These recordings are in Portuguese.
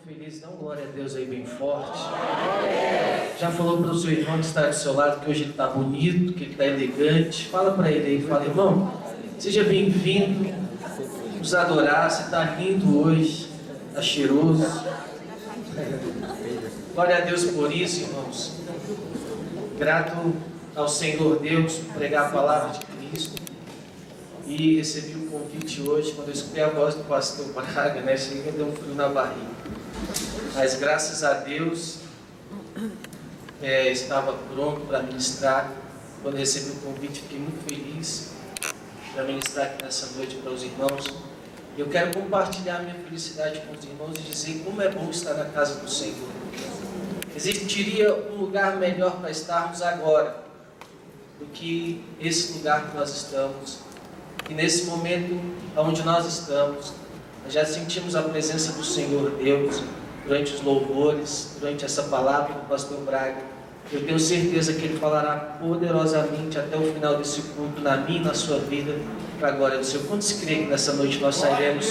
feliz, dá um glória a Deus aí bem forte. Já falou para o seu irmão que está do seu lado que hoje ele está bonito, que ele está elegante. Fala para ele aí, fala, irmão, seja bem-vindo, nos adorar, você está lindo hoje, está cheiroso. Glória a Deus por isso, irmãos. Grato ao Senhor Deus por pregar a palavra de Cristo. E recebi o convite hoje, quando eu escutei a voz do pastor Braga, né? Cheguei a dar um frio na barriga. Mas graças a Deus, estava pronto para ministrar. Quando recebi o convite, fiquei muito feliz para ministrar aqui nessa noite para os irmãos. Eu quero compartilhar minha felicidade com os irmãos e dizer como é bom estar na casa do Senhor. Existiria um lugar melhor para estarmos agora do que esse lugar que nós estamos. E nesse momento onde nós estamos, nós já sentimos a presença do Senhor Deus durante os louvores, durante essa palavra do pastor Braga. Eu tenho certeza que Ele falará poderosamente até o final desse culto, na minha e na sua vida, para a glória do Senhor. Quantos creem que nessa noite nós sairemos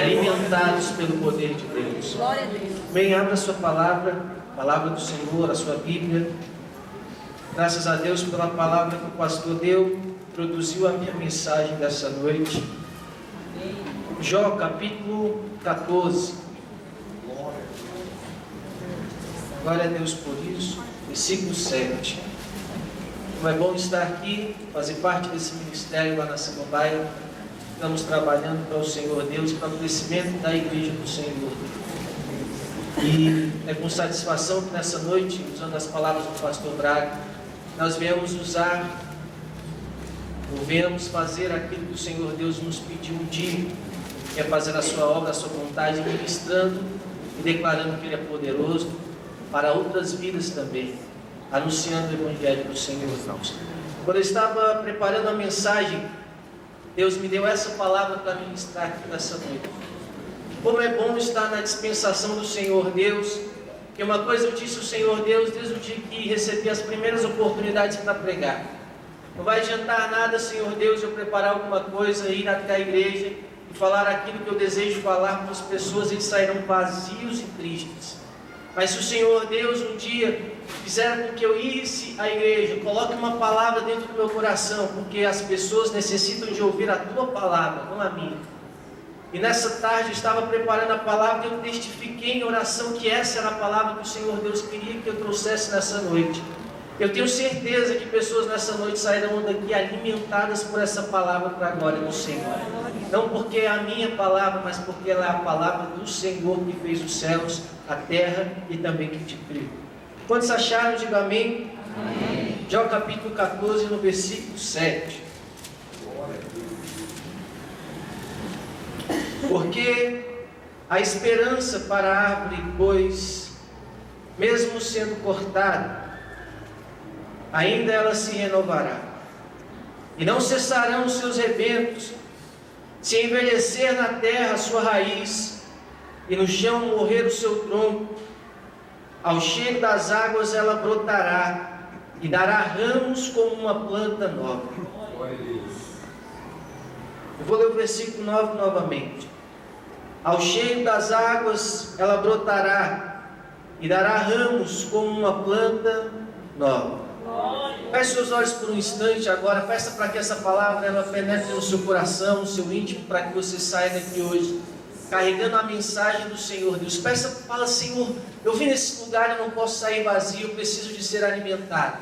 alimentados pelo poder de Deus? Glória a Deus. Bem, abra a sua palavra do Senhor, a sua Bíblia. Graças a Deus pela palavra que o pastor deu, produziu a minha mensagem dessa noite. Jó, capítulo 14. Glória a Deus por isso. Versículo 7. Como é bom estar aqui, fazer parte desse ministério lá na Samambaia. Estamos trabalhando para o Senhor Deus, para o crescimento da igreja do Senhor. E é com satisfação que nessa noite, usando as palavras do pastor Braga, nós viemos fazer aquilo que o Senhor Deus nos pediu um dia, que é fazer a sua obra, a sua vontade, ministrando e declarando que Ele é poderoso para outras vidas também, anunciando o Evangelho do Senhor Deus. Quando eu estava preparando a mensagem, Deus me deu essa palavra para ministrar aqui nessa noite. Como é bom estar na dispensação do Senhor Deus. Que uma coisa eu disse ao Senhor Deus desde o dia que recebi as primeiras oportunidades para pregar. Não vai adiantar nada, Senhor Deus, eu preparar alguma coisa, ir até a igreja e falar aquilo que eu desejo falar para as pessoas, eles sairão vazios e tristes. Mas se o Senhor Deus um dia fizer com que eu isse à igreja, coloque uma palavra dentro do meu coração, porque as pessoas necessitam de ouvir a tua palavra, não a minha. E nessa tarde eu estava preparando a palavra e eu testifiquei em oração que essa era a palavra que o Senhor Deus queria que eu trouxesse nessa noite. Eu tenho certeza que pessoas nessa noite sairão daqui alimentadas por essa palavra para a glória do Senhor. Não porque é a minha palavra, mas porque ela é a palavra do Senhor que fez os céus, a terra e também que te criou. Quantos acharam? Diga amém. Amém. Jó capítulo 14, no versículo 7. Porque a esperança para a árvore, pois, mesmo sendo cortada, ainda ela se renovará, e não cessarão os seus rebentos, se envelhecer na terra a sua raiz, e no chão morrer o seu tronco, ao cheiro das águas ela brotará, e dará ramos como uma planta nova. Eu vou ler o versículo 9 novamente. Ao cheiro das águas ela brotará, e dará ramos como uma planta nova. Feche seus olhos por um instante agora, peça para que essa palavra ela penetre no seu coração, no seu íntimo, para que você saia daqui hoje carregando a mensagem do Senhor Deus. Peça, fala, Senhor, eu vim nesse lugar e não posso sair vazio, eu preciso de ser alimentado.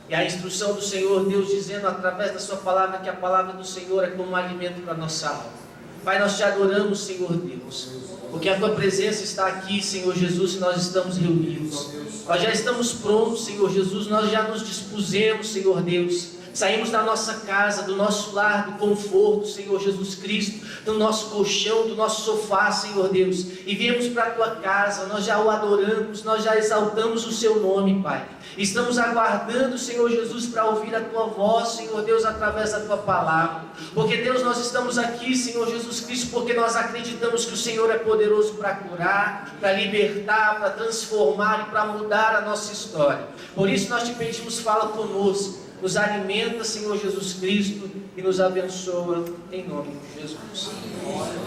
E a instrução do Senhor Deus dizendo através da sua palavra que a palavra do Senhor é como um alimento para a nossa alma. Pai, nós te adoramos, Senhor Deus, porque a tua presença está aqui, Senhor Jesus, e nós estamos reunidos. Nós já estamos prontos, Senhor Jesus, nós já nos dispusemos, Senhor Deus. Saímos da nossa casa, do nosso lar, do conforto, Senhor Jesus Cristo, do nosso colchão, do nosso sofá, Senhor Deus, e viemos para a tua casa. Nós já o adoramos, nós já exaltamos o seu nome, Pai. Estamos aguardando, Senhor Jesus, para ouvir a tua voz, Senhor Deus, através da tua palavra. Porque, Deus, nós estamos aqui, Senhor Jesus Cristo, porque nós acreditamos que o Senhor é poderoso para curar, para libertar, para transformar e para mudar a nossa história. Por isso nós te pedimos, fala conosco. Nos alimenta, Senhor Jesus Cristo, e nos abençoa em nome de Jesus.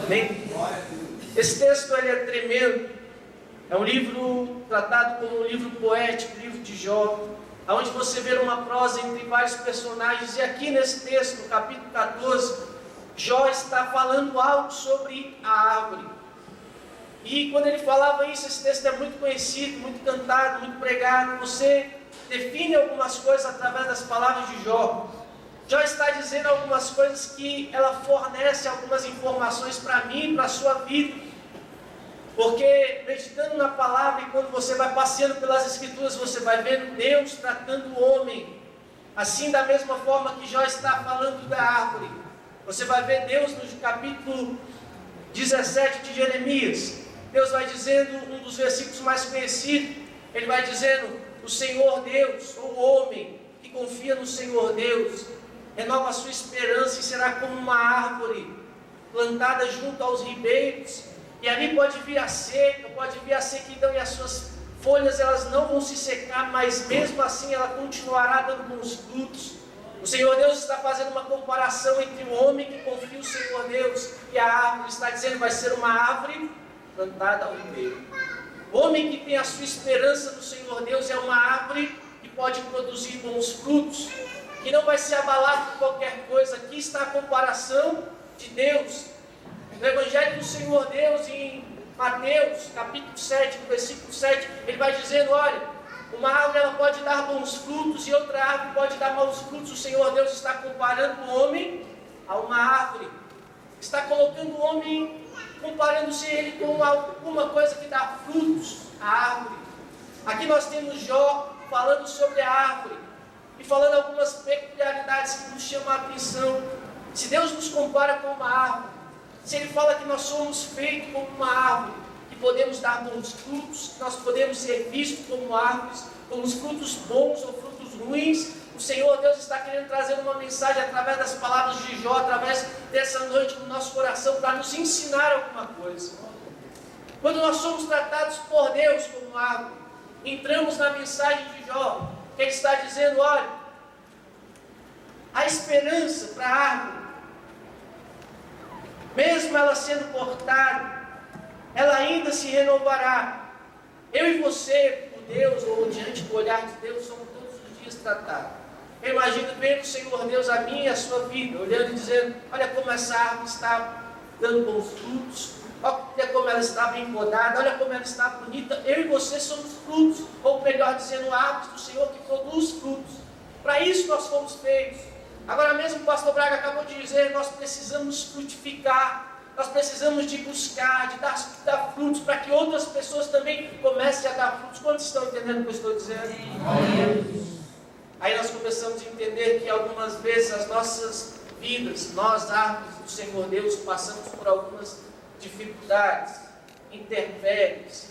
Amém? Esse texto ele é tremendo, É um livro tratado como um livro poético, um livro de Jó, onde você vê uma prosa entre vários personagens. E aqui nesse texto, no capítulo 14, Jó está falando algo sobre a árvore. E quando ele falava isso, esse texto é muito conhecido, muito cantado, muito pregado. Você define algumas coisas através das palavras de Jó. Jó está dizendo algumas coisas que ela fornece algumas informações para mim e para a sua vida. Porque meditando na palavra, e quando você vai passeando pelas escrituras, você vai vendo Deus tratando o homem. Assim, da mesma forma que Jó está falando da árvore. Você vai ver Deus no capítulo 17 de Jeremias. Deus vai dizendo, um dos versículos mais conhecidos, ele vai dizendo: o Senhor Deus, ou o homem que confia no Senhor Deus, renova a sua esperança e será como uma árvore plantada junto aos ribeiros. E ali pode vir a sequidão, e as suas folhas elas não vão se secar, mas mesmo assim ela continuará dando bons frutos. O Senhor Deus está fazendo uma comparação entre o homem que confia no Senhor Deus e a árvore. Está dizendo: vai ser uma árvore plantada ao ribeiro. O homem que tem a sua esperança no Senhor Deus é uma árvore que pode produzir bons frutos, que não vai se abalar por qualquer coisa. Aqui está a comparação de Deus. No Evangelho do Senhor Deus, em Mateus, capítulo 7, no versículo 7, ele vai dizendo: olha, uma árvore ela pode dar bons frutos e outra árvore pode dar maus frutos. O Senhor Deus está comparando o homem a uma árvore. Está colocando o homem, comparando-se ele com alguma coisa que dá frutos, a árvore. Aqui nós temos Jó falando sobre a árvore e falando algumas peculiaridades que nos chamam a atenção. Se Deus nos compara com uma árvore, se Ele fala que nós somos feitos como uma árvore, que podemos dar bons frutos, que nós podemos ser vistos como árvores, como os frutos bons ou frutos ruins, o Senhor Deus está querendo trazer uma mensagem através das palavras de Jó, através dessa noite no nosso coração, para nos ensinar alguma coisa. Quando nós somos tratados por Deus como árvore, entramos na mensagem de Jó, que Ele está dizendo: olha, a esperança para a árvore, mesmo ela sendo cortada, ela ainda se renovará. Eu e você, por Deus, ou diante do olhar de Deus, somos todos os dias tratados. Eu imagino vendo o Senhor Deus a minha e a sua vida, olhando e dizendo: olha como essa árvore está dando bons frutos, olha como ela está bem podada, olha como ela está bonita. Eu e você somos frutos, ou melhor dizendo, árvores do Senhor que produz frutos. Para isso nós fomos feitos. Agora mesmo o pastor Braga acabou de dizer: nós precisamos frutificar, nós precisamos de buscar, de dar frutos, para que outras pessoas também comecem a dar frutos. Quantos estão entendendo o que eu estou dizendo? Sim. Aí nós começamos a entender que algumas vezes as nossas vidas, nós, árvores do Senhor Deus, passamos por algumas dificuldades, intempéries,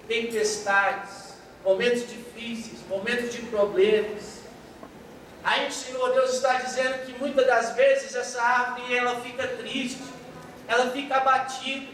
tempestades, momentos difíceis, momentos de problemas. Aí o Senhor Deus está dizendo que muitas das vezes essa árvore ela fica triste, ela fica abatida.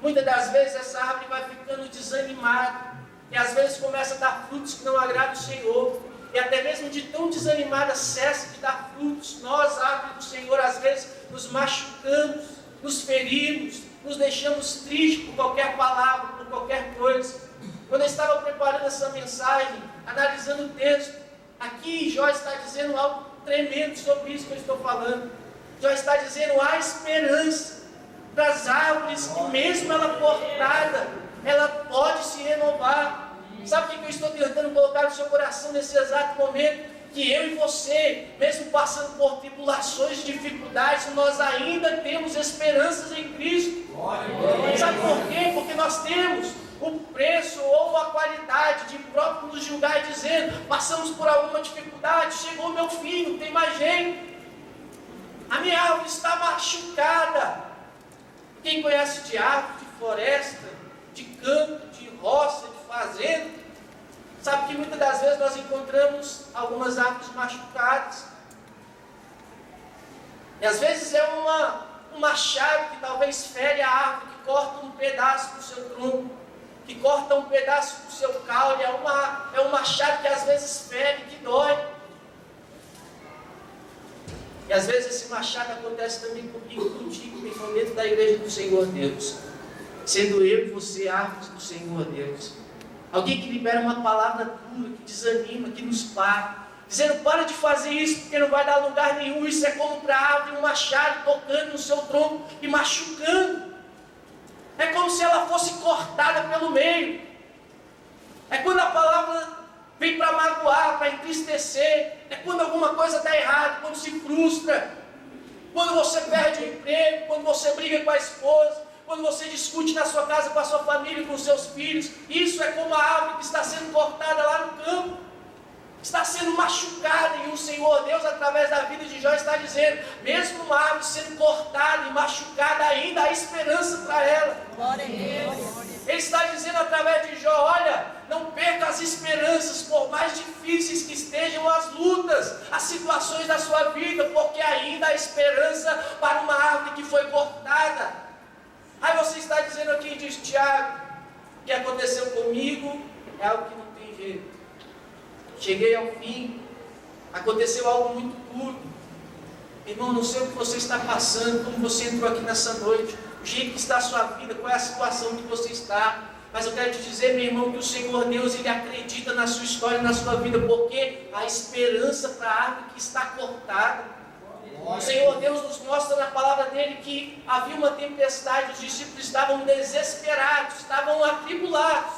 Muitas das vezes essa árvore vai ficando desanimada, e às vezes começa a dar frutos que não agradam o Senhor, e até mesmo de tão desanimada cessa de dar frutos. Nós, árvore do Senhor, às vezes nos machucamos, nos ferimos, nos deixamos tristes por qualquer palavra, por qualquer coisa. Quando eu estava preparando essa mensagem, analisando o texto, aqui Jó está dizendo algo tremendo sobre isso que eu estou falando. Jó está dizendo: há esperança para as árvores, que mesmo ela cortada, ela pode se renovar. Sabe o que eu estou tentando colocar no seu coração nesse exato momento? Que eu e você, mesmo passando por tribulações, dificuldades, nós ainda temos esperanças em Cristo. Sabe por quê? Porque nós temos o preço ou a qualidade de próprio nos julgar e dizendo: passamos por alguma dificuldade, chegou meu fim, não tem mais jeito, a minha árvore está machucada. Quem conhece de árvore, de floresta, de campo, de roça, de fazenda, sabe que muitas das vezes nós encontramos algumas árvores machucadas. E às vezes é um machado que talvez fere a árvore, que corta um pedaço do seu tronco, que corta um pedaço do seu caule. É um machado que às vezes fere, que dói. E às vezes esse machado acontece também comigo, contigo, que estão dentro da igreja do Senhor Deus. sendo eu e você árvores do Senhor Deus. Alguém que libera uma palavra dura, que desanima, que nos para, dizendo: para de fazer isso, porque não vai dar lugar nenhum. Isso é como para a árvore um machado tocando no seu tronco e machucando. É como se ela fosse cortada pelo meio. É quando a palavra vem para magoar, para entristecer. É quando alguma coisa dá errado, quando se frustra, quando você perde o emprego, quando você briga com a esposa, quando você discute na sua casa com a sua família, com os seus filhos. Isso é como a árvore que está sendo cortada lá no campo, está sendo machucada, e o Senhor Deus, através da vida de Jó, está dizendo: mesmo uma árvore sendo cortada e machucada, ainda há esperança para ela. Glória a Deus. Ele está dizendo através de Jó: olha, não perca as esperanças, por mais difíceis que estejam as lutas, as situações da sua vida, porque ainda há esperança para uma árvore que foi cortada. Aí você está dizendo aqui, diz Tiago: o que aconteceu comigo é algo que não tem jeito. Cheguei ao fim, aconteceu algo muito duro. Irmão, não sei o que você está passando, como você entrou aqui nessa noite, o jeito que está a sua vida, qual é a situação que você está. Mas eu quero te dizer, meu irmão, que o Senhor Deus, Ele acredita na sua história, na sua vida, porque há esperança para a árvore que está cortada. O Senhor Deus nos mostra na palavra dele que havia uma tempestade, os discípulos estavam desesperados, estavam atribulados,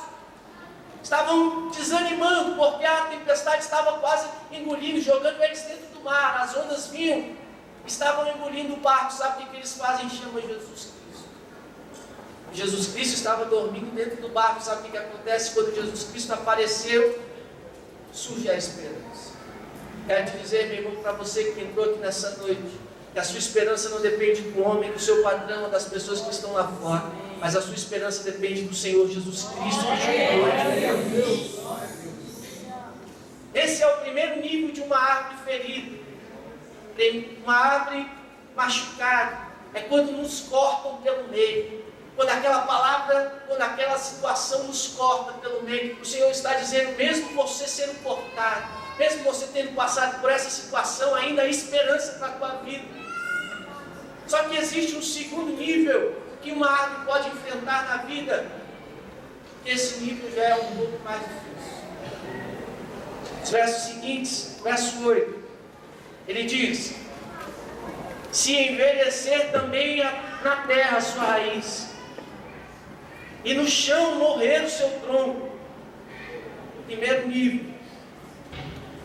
estavam desanimando, porque a tempestade estava quase engolindo, jogando eles dentro do mar. As ondas vinham, estavam engolindo o barco. Sabe o que eles fazem? Chamam Jesus Cristo. Jesus Cristo estava dormindo dentro do barco. Sabe o que acontece? Quando Jesus Cristo apareceu, surge a esperança. Quero te dizer, meu irmão, para você que entrou aqui nessa noite, que a sua esperança não depende do homem, do seu patrão, das pessoas que estão lá fora, mas a sua esperança depende do Senhor Jesus Cristo que te curou. Esse é o primeiro nível de uma árvore ferida, uma árvore machucada. É quando nos cortam pelo meio, quando aquela palavra, quando aquela situação nos corta pelo meio. O Senhor está dizendo: mesmo você sendo cortado, mesmo você tendo passado por essa situação, ainda há esperança para a tua vida. Só que existe um segundo nível que uma árvore pode enfrentar na vida. Esse nível já é um pouco mais difícil. Os versos seguintes, verso 8, ele diz: se envelhecer também na terra a sua raiz, e no chão morrer o seu tronco. Primeiro nível,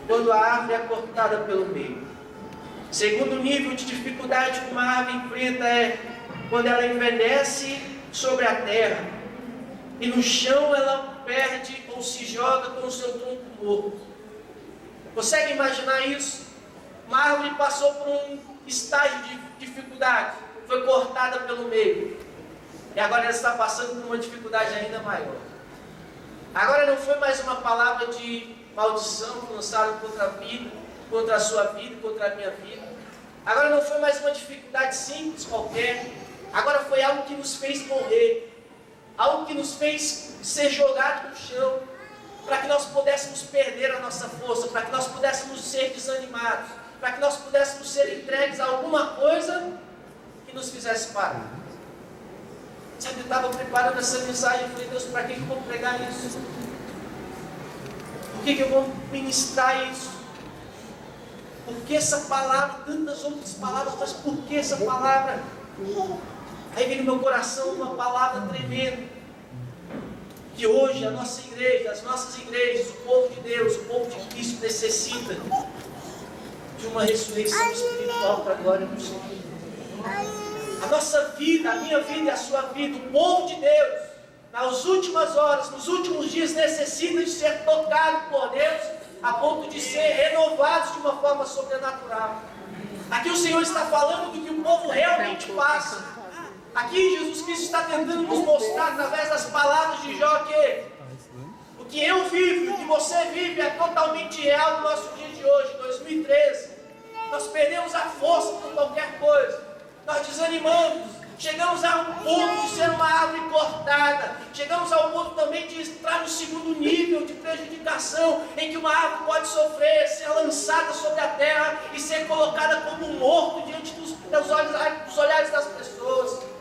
quando a árvore é cortada pelo meio. Segundo nível de dificuldade que uma árvore enfrenta é quando ela envelhece sobre a terra, e no chão ela perde ou se joga com o seu tronco morto. Consegue imaginar isso? Uma árvore passou por um estágio de dificuldade, foi cortada pelo meio, e agora ela está passando por uma dificuldade ainda maior. Agora não foi mais uma palavra de maldição que lançaram contra a vida, contra a sua vida, contra a minha vida. Agora não foi mais uma dificuldade simples qualquer. Agora foi algo que nos fez morrer, algo que nos fez ser jogado no chão, para que nós pudéssemos perder a nossa força, para que nós pudéssemos ser desanimados, para que nós pudéssemos ser entregues a alguma coisa que nos fizesse parar. Sabe, eu estava preparando essa mensagem, eu falei: Deus, para que eu vou pregar isso? Por que eu vou ministrar isso? Por que essa palavra, tantas outras palavras, mas por que essa palavra? Aí vem no meu coração uma palavra tremenda, que hoje a nossa igreja, as nossas igrejas, o povo de Deus, o povo de Cristo necessita de uma ressurreição espiritual para a glória do Senhor. A nossa vida, a minha vida e a sua vida, o povo de Deus, nas últimas horas, nos últimos dias, necessita de ser tocado por Deus, a ponto de ser renovados de uma forma sobrenatural. Aqui o Senhor está falando do que o povo realmente passa. Aqui Jesus Cristo está tentando nos mostrar, através das palavras de Jó, que o que eu vivo, o que você vive, é totalmente real no nosso dia de hoje, 2013. Nós perdemos a força por qualquer coisa, nós desanimamos, chegamos a um ponto de ser uma árvore cortada, chegamos ao ponto também de entrar no segundo nível de prejudicação, em que uma árvore pode sofrer, ser lançada sobre a terra e ser colocada como um morto diante dos olhares das pessoas.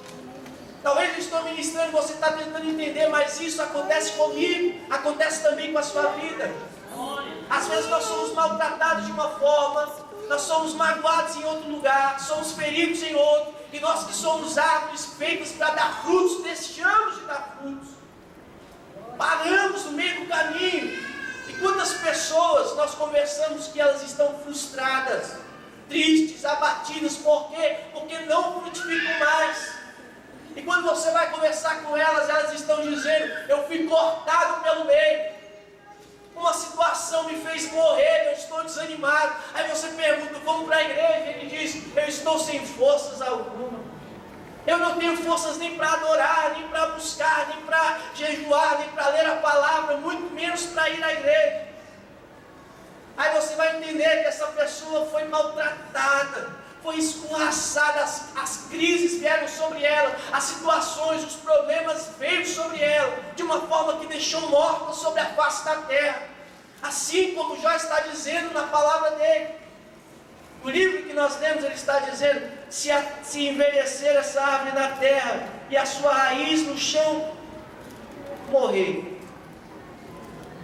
Talvez eu estou ministrando, você está tentando entender, mas isso acontece comigo, acontece também com a sua vida. Às vezes nós somos maltratados de uma forma, nós somos magoados em outro lugar, somos feridos em outro, e nós que somos árvores feitas para dar frutos, deixamos de dar frutos. Paramos no meio do caminho. E quantas pessoas nós conversamos que elas estão frustradas, tristes, abatidas, por quê? Porque não frutificam mais. E quando você vai conversar com elas, elas estão dizendo: eu fui cortado pelo meio, uma situação me fez morrer, eu estou desanimado. Aí você pergunta: vamos para a igreja? Ele diz: eu estou sem forças alguma, eu não tenho forças nem para adorar, nem para buscar, nem para jejuar, nem para ler a palavra, muito menos para ir à igreja. Aí você vai entender que essa pessoa foi maltratada, foi escorraçada, as crises vieram sobre ela, as situações, os problemas veio sobre ela, de uma forma que deixou morta sobre a face da terra. Assim como Jó está dizendo na palavra dele. O livro que nós lemos, ele está dizendo: se envelhecer essa árvore na terra, e a sua raiz no chão morrer.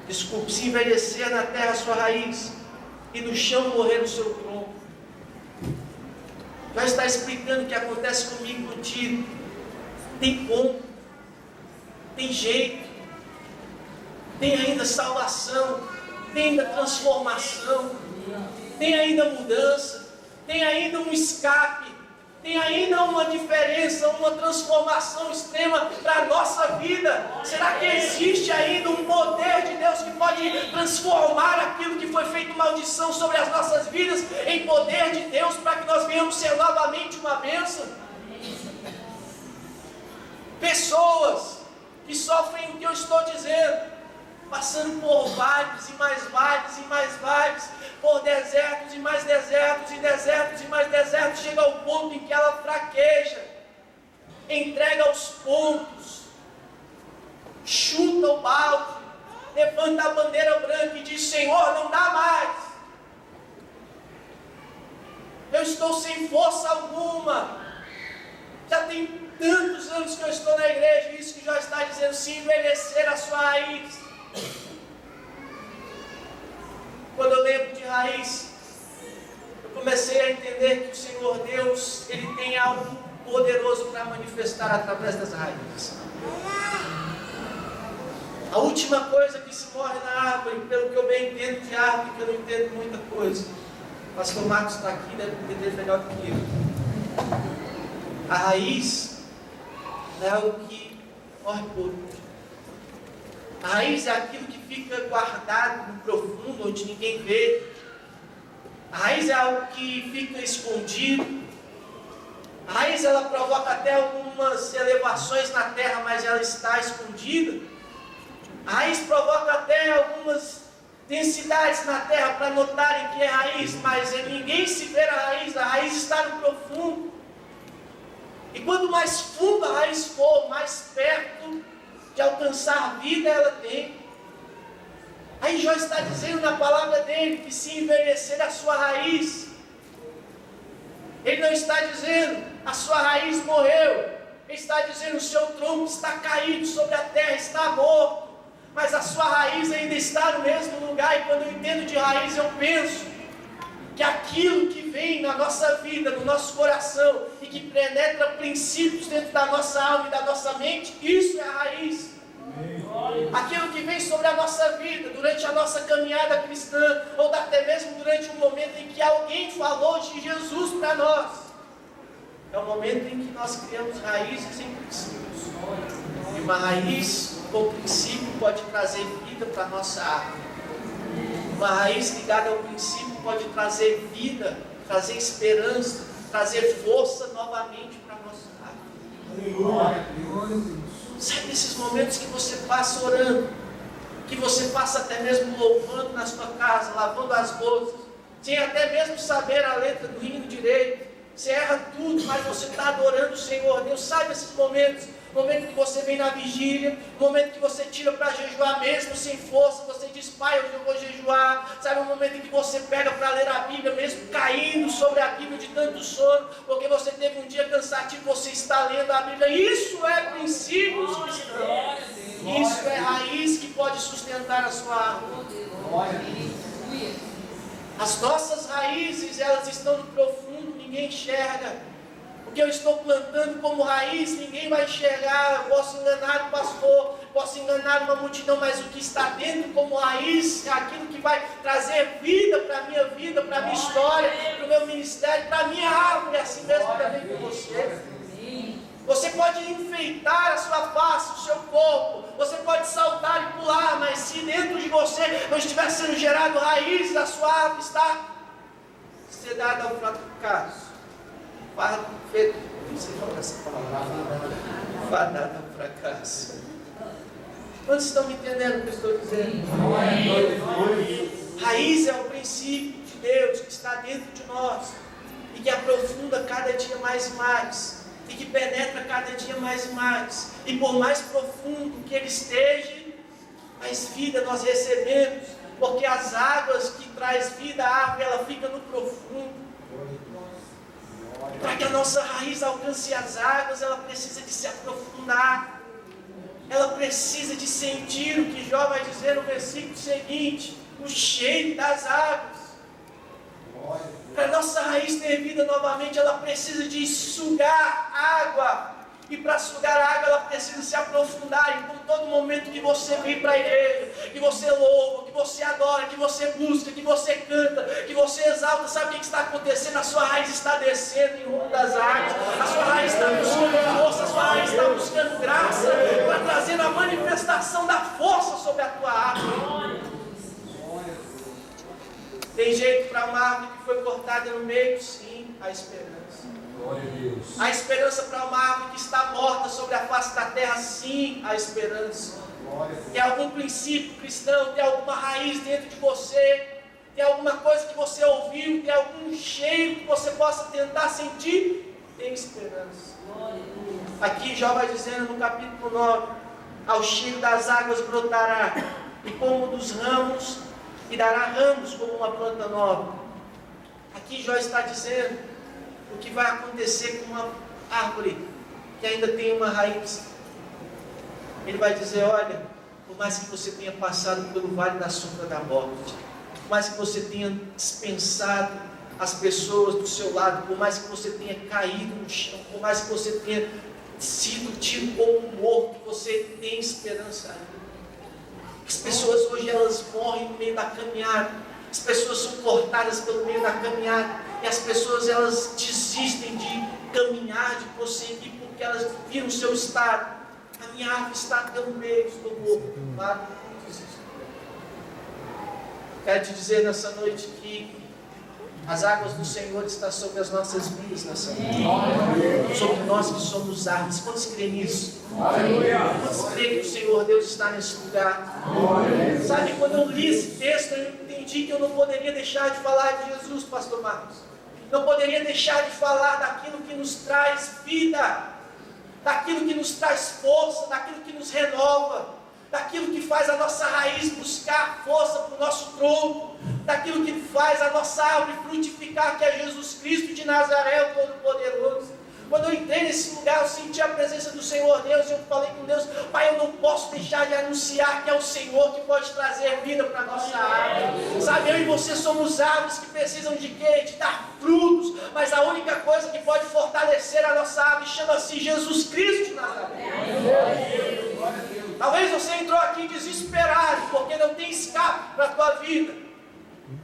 Desculpe, se envelhecer na terra a sua raiz, e no chão morrer o seu tronco. Já está explicando o que acontece comigo, contigo. Tem como, tem jeito, tem ainda salvação, tem ainda transformação, tem ainda mudança, tem ainda um escape, tem ainda uma diferença, uma transformação extrema para a nossa vida. Será que existe ainda um poder de Deus que pode transformar aquilo que foi feito maldição sobre as nossas vidas em poder de Deus, para que nós venhamos ser novamente uma bênção? Pessoas que sofrem o que eu estou dizendo, passando por vales e mais vales e mais vales, por desertos e mais desertos, e desertos e mais desertos, chega ao ponto em que ela fraqueja, entrega os pontos, chuta o balde, levanta a bandeira branca e diz: Senhor, não dá mais, eu estou sem força alguma, já tem tantos anos que eu estou na igreja. Isso que já está dizendo: se envelhecer a sua raiz. Quando eu lembro de raiz, eu comecei a entender que o Senhor Deus, Ele tem algo poderoso para manifestar através das raízes. A última coisa que se morre na árvore, pelo que eu bem entendo de árvore, que eu não entendo muita coisa, o pastor Marcos está aqui, deve entender melhor do que eu. A raiz é algo que morre por último. A raiz é aquilo que fica guardado no profundo, onde ninguém vê. A raiz é algo que fica escondido. A raiz, ela provoca até algumas elevações na terra, mas ela está escondida. A raiz provoca até algumas densidades na terra para notarem que é raiz, mas ninguém se vê a raiz está no profundo. E quanto mais fundo a raiz for, mais perto de alcançar a vida ela tem. Aí Jó está dizendo na palavra dele que se envelhecer a sua raiz, ele não está dizendo a sua raiz morreu, ele está dizendo o seu tronco está caído sobre a terra, está morto, mas a sua raiz ainda está no mesmo lugar. E quando eu entendo de raiz, eu penso que aquilo que vem na nossa vida, no nosso coração, e que penetra princípios dentro da nossa alma e da nossa mente, isso é a raiz. Aquilo que vem sobre a nossa vida, durante a nossa caminhada cristã, ou até mesmo durante um momento em que alguém falou de Jesus para nós, é o momento em que nós criamos raízes em princípios. E uma raiz com princípio pode trazer vida para a nossa árvore. Uma raiz ligada ao princípio pode trazer vida, trazer esperança, trazer força novamente para a nossa árvore. Sabe esses momentos que você passa orando, que você passa até mesmo louvando na sua casa, lavando as louças, sem até mesmo saber a letra do hino direito, você erra tudo, mas você está adorando o Senhor Deus. Sabe esses momentos no momento que você vem na vigília, no momento que você tira para jejuar mesmo sem força, você diz, Pai, hoje eu vou jejuar. Sabe, o momento em que você pega para ler a Bíblia, mesmo caindo sobre a Bíblia de tanto sono, porque você teve um dia cansativo, você está lendo a Bíblia. Isso é princípios cristãos. Isso é raiz que pode sustentar a sua árvore. As nossas raízes, elas estão no profundo, ninguém enxerga. O que eu estou plantando como raiz, ninguém vai enxergar. Eu posso enganar o pastor, posso enganar uma multidão, mas o que está dentro como raiz é aquilo que vai trazer vida para a minha vida, para a minha história, para o meu ministério, para a minha árvore, assim mesmo também com você. Você pode enfeitar a sua face, o seu corpo, você pode saltar e pular, mas se dentro de você não estiver sendo gerado raiz, a sua árvore está sedada ao fracasso. Não sei falar essa palavra. Fadada ao fracasso. Quantos estão me entendendo o que eu estou dizendo? Raiz é o princípio de Deus que está dentro de nós e que aprofunda cada dia mais e mais. E que penetra cada dia mais e mais. E por mais profundo que ele esteja, mais vida nós recebemos. Porque as águas que traz vida à árvore, ela fica no profundo. E para que a nossa raiz alcance as águas, ela precisa de se aprofundar. Ela precisa de sentir o que Jó vai dizer no versículo seguinte: o cheiro das águas. Para a nossa raiz ter vida novamente, ela precisa de sugar água. E para sugar água, ela precisa se aprofundar. Então, todo momento que você vem para a igreja, que você louva, que você adora, que você busca, que você canta, que você exalta, sabe o que está acontecendo? A sua raiz está descendo em rumo das águas. A sua raiz está buscando força, a sua raiz está buscando graça, para trazer a manifestação da força sobre a tua árvore. Tem jeito para uma árvore que foi cortada no meio? Sim, há esperança. Há esperança para uma árvore que está morta sobre a face da terra? Sim, há esperança. Tem algum princípio cristão, tem alguma raiz dentro de você, tem alguma coisa que você ouviu, tem algum cheiro que você possa tentar sentir? Tem esperança. Aqui Jó vai dizendo no capítulo 9: ao cheiro das águas brotará, e como dos ramos, e dará ramos como uma planta nova. Aqui Jó está dizendo o que vai acontecer com uma árvore que ainda tem uma raiz. Ele vai dizer: olha, por mais que você tenha passado pelo vale da sombra da morte, por mais que você tenha dispensado as pessoas do seu lado, por mais que você tenha caído no chão, por mais que você tenha sido tido como morto, você tem esperança ainda. As pessoas hoje, elas morrem no meio da caminhada. As pessoas são cortadas pelo meio da caminhada. E as pessoas, elas desistem de caminhar, de prosseguir, porque elas viram o seu estado. A minha árvore está pelo meio, estou morto. Quero te dizer nessa noite que as águas do Senhor estão sobre as nossas vidas nessa noite. Sobre nós que somos árvores. Quantos creem nisso? Quantos creem que o Senhor Deus está nesse lugar? Sabe, quando eu li esse texto, eu entendi que eu não poderia deixar de falar de Jesus, pastor Marcos. Não poderia deixar de falar daquilo que nos traz vida, daquilo que nos traz força, daquilo que nos renova, daquilo que faz a nossa raiz buscar força para o nosso tronco, daquilo que faz a nossa árvore frutificar, que é Jesus Cristo de Nazaré, o Todo-Poderoso. Quando eu entrei nesse lugar, eu senti a presença do Senhor Deus, e eu falei com Deus: Pai, eu não posso deixar de anunciar que é o Senhor que pode trazer vida para a nossa árvore. Sabe, eu e você somos árvores que precisam de quê? De dar frutos, mas a única coisa que pode fortalecer a nossa árvore chama-se Jesus Cristo de Nazaré. Talvez você entrou aqui desesperado, porque não tem escape para a tua vida.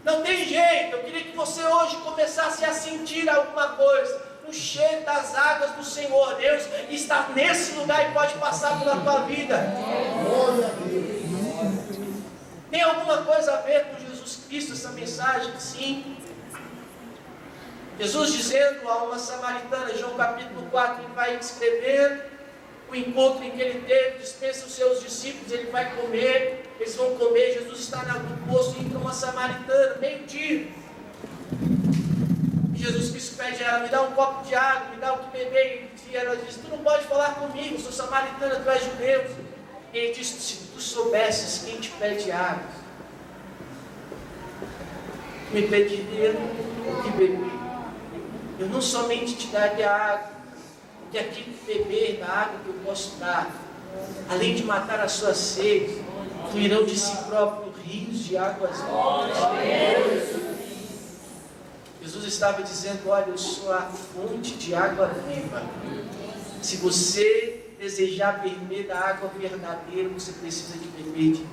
Não tem jeito. Eu queria que você hoje começasse a sentir alguma coisa. O cheiro das águas do Senhor Deus está nesse lugar e pode passar pela tua vida. Tem alguma coisa a ver com Jesus Cristo essa mensagem? Sim. Jesus dizendo a uma samaritana, João capítulo 4, ele vai escrevendo o encontro em que ele teve, dispensa os seus discípulos, ele vai comer, eles vão comer, Jesus está no poço, entra uma samaritana, meio-dia. Jesus Cristo pede a ela: me dá um copo de água, me dá o que beber. E ela diz: tu não pode falar comigo, sou samaritana, tu és judeu. E ele disse: se tu soubesses quem te pede água, me pediria o que beber. Eu não somente te daria água, porque aquilo que beber da água que eu posso dar, além de matar a sua sede, fluirão de si próprio rios de águas vivas. Jesus estava dizendo: olha, eu sou a fonte de água viva. Se você desejar beber da água verdadeira, você precisa de beber de mim.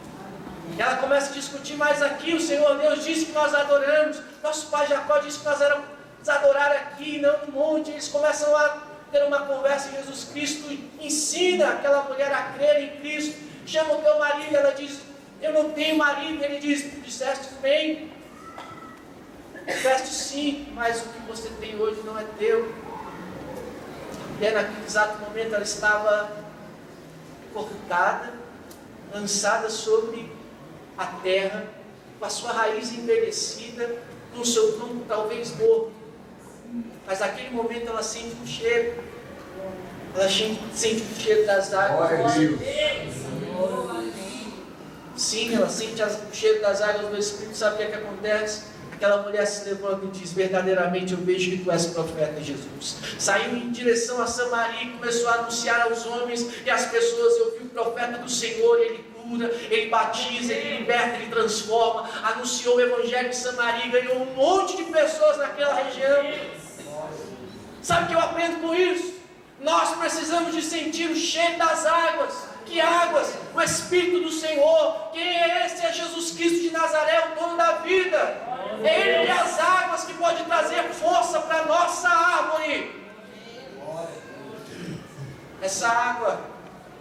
Ela começa a discutir mais aqui. O Senhor Deus disse que nós adoramos. Nosso pai Jacó disse que nós vamos adorar aqui, não no monte. Eles começam a ter uma conversa. E Jesus Cristo ensina aquela mulher a crer em Cristo. Chama o teu marido. Ela diz: eu não tenho marido. Ele diz: tu disseste bem. Disseste sim, mas o que você tem hoje não é teu. E naquele exato momento ela estava cortada, lançada sobre a terra, com a sua raiz envelhecida, com o seu tronco talvez morto. Mas naquele momento ela sente um cheiro. Ela sente o cheiro das águas. Sim, ela sente o cheiro das águas do Espírito. Sabe o que é que acontece? Aquela mulher se levanta e diz: verdadeiramente eu vejo que tu és profeta, Jesus. Saiu em direção a Samaria e começou a anunciar aos homens e às pessoas: eu vi o profeta do Senhor, ele cura, ele batiza, ele liberta, ele transforma. Anunciou o evangelho em Samaria e ganhou um monte de pessoas naquela região. Sabe o que eu aprendo com isso? Nós precisamos de sentir o cheiro das águas. Que águas? O Espírito do Senhor. Quem é esse? É Jesus Cristo de Nazaré, o dono da vida. É Ele e as águas que pode trazer força para a nossa árvore. Essa água,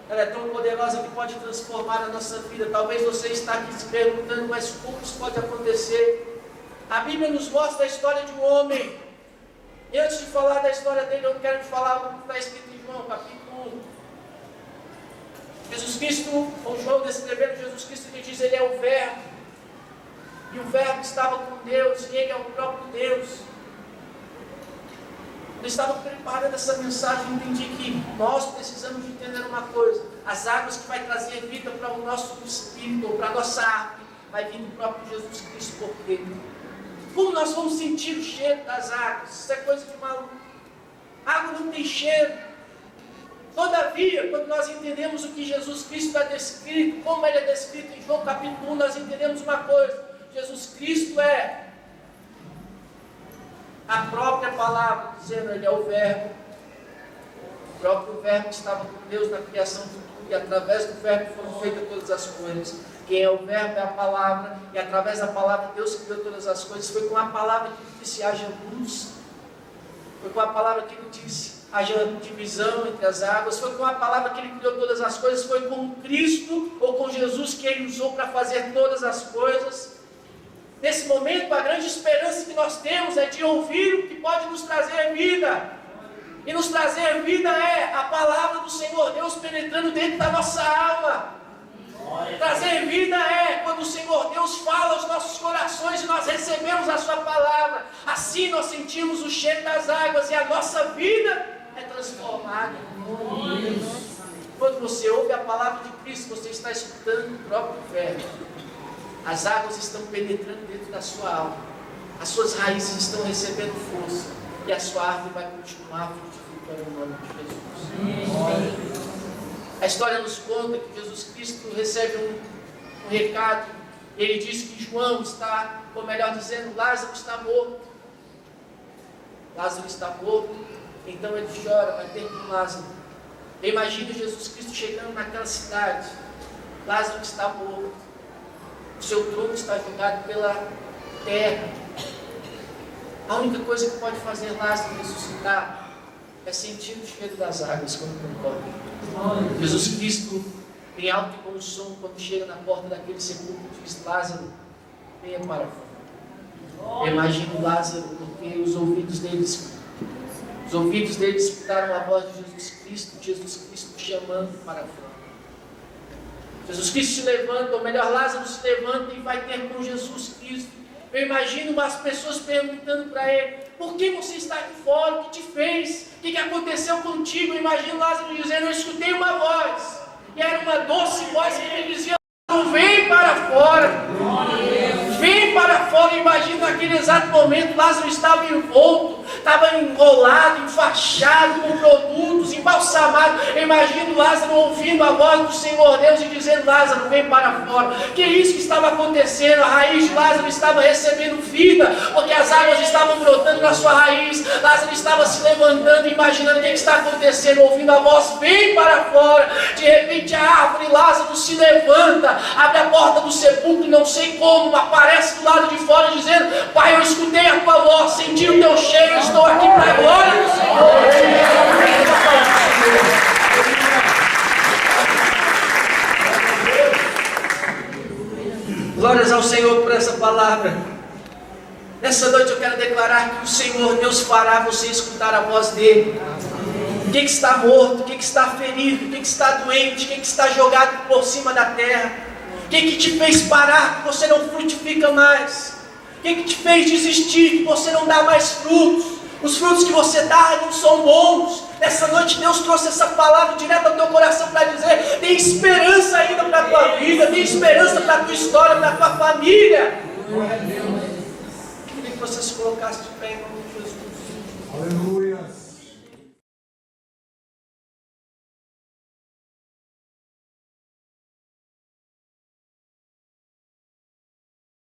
ela é tão poderosa que pode transformar a nossa vida. Talvez você está aqui se perguntando: mas como isso pode acontecer? A Bíblia nos mostra a história de um homem. E antes de falar da história dele, eu quero te falar o que está escrito em João, capítulo 1. Jesus Cristo, ou João descrevendo Jesus Cristo, ele diz: ele é o Verbo, e o Verbo estava com Deus, e ele é o próprio Deus. Eu estava preparando essa mensagem e entendi que nós precisamos de entender uma coisa: as águas que vai trazer vida para o nosso espírito, ou para a nossa árvore, vai vir do próprio Jesus Cristo por dentro. Como nós vamos sentir o cheiro das águas? Isso é coisa de maluco. A água não tem cheiro. Todavia, quando nós entendemos o que Jesus Cristo é descrito, como ele é descrito em João capítulo 1, nós entendemos uma coisa: Jesus Cristo é a própria palavra, dizendo, ele é o Verbo. O próprio Verbo estava com Deus na criação de tudo, e através do Verbo foram feitas todas as coisas. Quem é o Verbo é a palavra, e através da palavra Deus criou todas as coisas. Foi com a palavra que ele disse: haja luz. Foi com a palavra que ele disse: haja divisão entre as águas. Foi com a palavra que ele criou todas as coisas. Foi com Cristo, ou com Jesus, que ele usou para fazer todas as coisas. Nesse momento, a grande esperança que nós temos é de ouvir o que pode nos trazer vida. E nos trazer vida é a palavra do Senhor Deus penetrando dentro da nossa alma. Trazer vida é quando o Senhor Deus fala aos nossos corações e nós recebemos a sua palavra. Assim nós sentimos o cheiro das águas e a nossa vida é transformada. Quando você ouve a palavra de Cristo, você está escutando o próprio Verbo. As águas estão penetrando dentro da sua alma. As suas raízes estão recebendo força. E a sua árvore vai continuar frutificando em nome de Jesus. A história nos conta que Jesus Cristo recebe um recado. Ele diz que João está, ou melhor dizendo, Lázaro está morto. Lázaro está morto. Então ele chora, vai ter com Lázaro. Imagina Jesus Cristo chegando naquela cidade. Lázaro está morto. O seu tronco está jogado pela terra. A única coisa que pode fazer Lázaro ressuscitar é sentir o cheiro das águas quando concorre. Jesus Cristo, em alto e bom som, quando chega na porta daquele sepulcro, diz: Lázaro, venha para fora. Eu imagino Lázaro, porque os ouvidos deles escutaram a voz de Jesus Cristo chamando para fora. Jesus Cristo se levanta, ou melhor, Lázaro se levanta e vai ter com Jesus Cristo. Eu imagino umas pessoas perguntando para ele: Por que você está aqui fora? O que te fez? O que aconteceu contigo? Imagina Lázaro dizendo: eu escutei uma voz, e era uma doce voz que me dizia: vem para fora, vem para fora. Imagina naquele exato momento, Lázaro estava envolto, estava enrolado, enfaixado com produtos, embalsamado. Imagina Lázaro ouvindo a voz do Senhor Deus e dizendo: Lázaro, vem para fora. Que isso que estava acontecendo? A raiz de Lázaro estava recebendo vida, porque as águas estavam brotando na sua raiz. Lázaro estava se levantando, imaginando o que está acontecendo, ouvindo a voz: vem para fora. De repente a árvore Lázaro se levanta, abre a porta do sepulcro, não sei como, aparece do lado de fora dizendo: Pai, eu escutei a tua voz, senti o teu cheiro, estou aqui para a glória do Senhor. Glórias ao Senhor por essa palavra. Nessa noite eu quero declarar que o Senhor Deus fará você escutar a voz dele. O que está morto, o que está ferido, o que está doente, o que está jogado por cima da terra, o que te fez parar, que você não frutifica mais, o que te fez desistir, que você não dá mais frutos, os frutos que você dá não são bons. Nessa noite Deus trouxe essa palavra direto ao teu coração para dizer: tem esperança ainda para a tua vida, tem esperança para a tua história, para a tua família. Queria que você se colocasse de pé em nome de Jesus.